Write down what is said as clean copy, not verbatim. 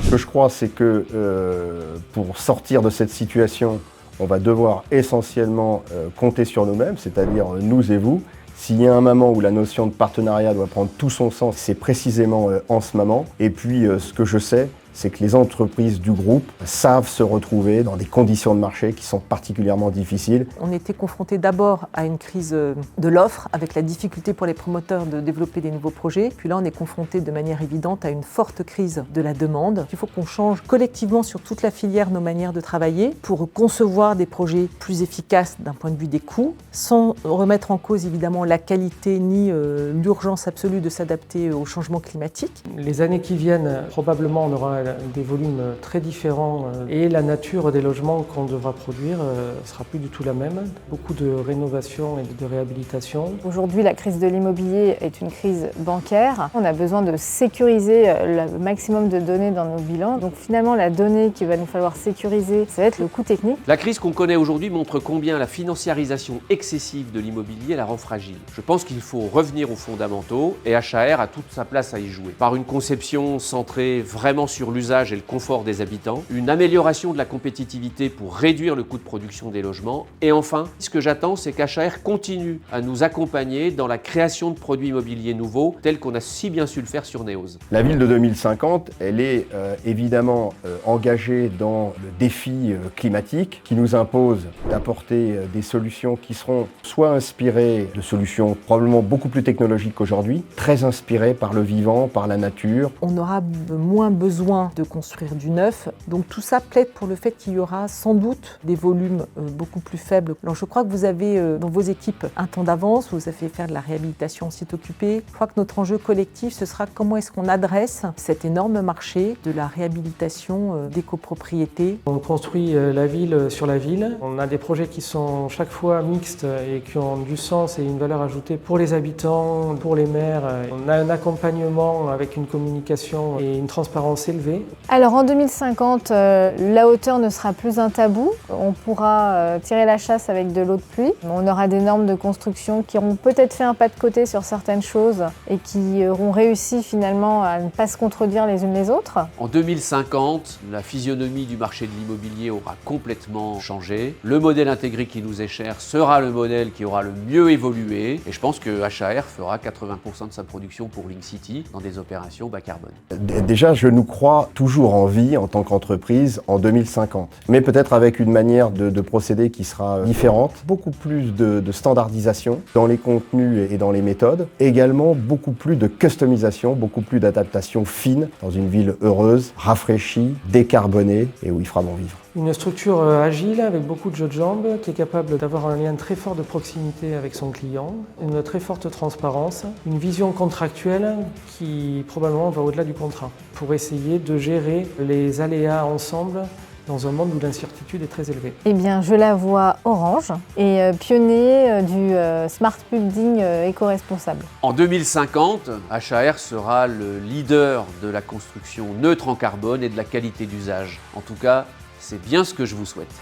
Ce que je crois, c'est que pour sortir de cette situation, on va devoir essentiellement compter sur nous-mêmes, c'est-à-dire nous et vous. S'il y a un moment où la notion de partenariat doit prendre tout son sens, c'est précisément en ce moment. Et puis, ce que je sais, c'est que les entreprises du groupe savent se retrouver dans des conditions de marché qui sont particulièrement difficiles. On était confronté d'abord à une crise de l'offre, avec la difficulté pour les promoteurs de développer des nouveaux projets. Puis là, on est confronté de manière évidente à une forte crise de la demande. Il faut qu'on change collectivement sur toute la filière nos manières de travailler pour concevoir des projets plus efficaces d'un point de vue des coûts, sans remettre en cause évidemment la qualité ni l'urgence absolue de s'adapter au changement climatique. Les années qui viennent, probablement, on aura des volumes très différents et la nature des logements qu'on devra produire ne sera plus du tout la même. Beaucoup de rénovation et de réhabilitation. Aujourd'hui, la crise de l'immobilier est une crise bancaire. On a besoin de sécuriser le maximum de données dans nos bilans. Donc finalement, la donnée qu'il va nous falloir sécuriser, ça va être le coût technique. La crise qu'on connaît aujourd'hui montre combien la financiarisation excessive de l'immobilier la rend fragile. Je pense qu'il faut revenir aux fondamentaux et HAR a toute sa place à y jouer. Par une conception centrée vraiment sur l'usage et le confort des habitants, une amélioration de la compétitivité pour réduire le coût de production des logements, et enfin, ce que j'attends, c'est qu'HAR continue à nous accompagner dans la création de produits immobiliers nouveaux, tels qu'on a si bien su le faire sur Neos. La ville de 2050, elle est évidemment engagée dans le défi climatique qui nous impose d'apporter des solutions qui seront soit inspirées de solutions probablement beaucoup plus technologiques qu'aujourd'hui, très inspirées par le vivant, par la nature. On aura moins besoin de construire du neuf. Donc tout ça plaide pour le fait qu'il y aura sans doute des volumes beaucoup plus faibles. Alors je crois que vous avez dans vos équipes un temps d'avance, vous avez fait faire de la réhabilitation en site occupé. Je crois que notre enjeu collectif, ce sera comment est-ce qu'on adresse cet énorme marché de la réhabilitation des copropriétés. On construit la ville sur la ville. On a des projets qui sont chaque fois mixtes et qui ont du sens et une valeur ajoutée pour les habitants, pour les maires. On a un accompagnement avec une communication et une transparence élevée. Alors en 2050, la hauteur ne sera plus un tabou. On pourra tirer la chasse avec de l'eau de pluie. On aura des normes de construction qui auront peut-être fait un pas de côté sur certaines choses et qui auront réussi finalement à ne pas se contredire les unes les autres. En 2050, la physionomie du marché de l'immobilier aura complètement changé. Le modèle intégré qui nous est cher sera le modèle qui aura le mieux évolué. Et je pense que HAR fera 80% de sa production pour Link City dans des opérations bas carbone. Déjà, je nous crois toujours en vie en tant qu'entreprise en 2050, mais peut-être avec une manière de procéder qui sera différente, beaucoup plus de standardisation dans les contenus et dans les méthodes, également beaucoup plus de customisation, beaucoup plus d'adaptation fine dans une ville heureuse, rafraîchie, décarbonée et où il fera bon vivre. Une structure agile avec beaucoup de jeux de jambes qui est capable d'avoir un lien très fort de proximité avec son client, une très forte transparence, une vision contractuelle qui probablement va au-delà du contrat pour essayer de gérer les aléas ensemble dans un monde où l'incertitude est très élevée. Eh bien, je la vois orange et pionnier du smart building éco-responsable. En 2050, HAR sera le leader de la construction neutre en carbone et de la qualité d'usage. En tout cas, c'est bien ce que je vous souhaite.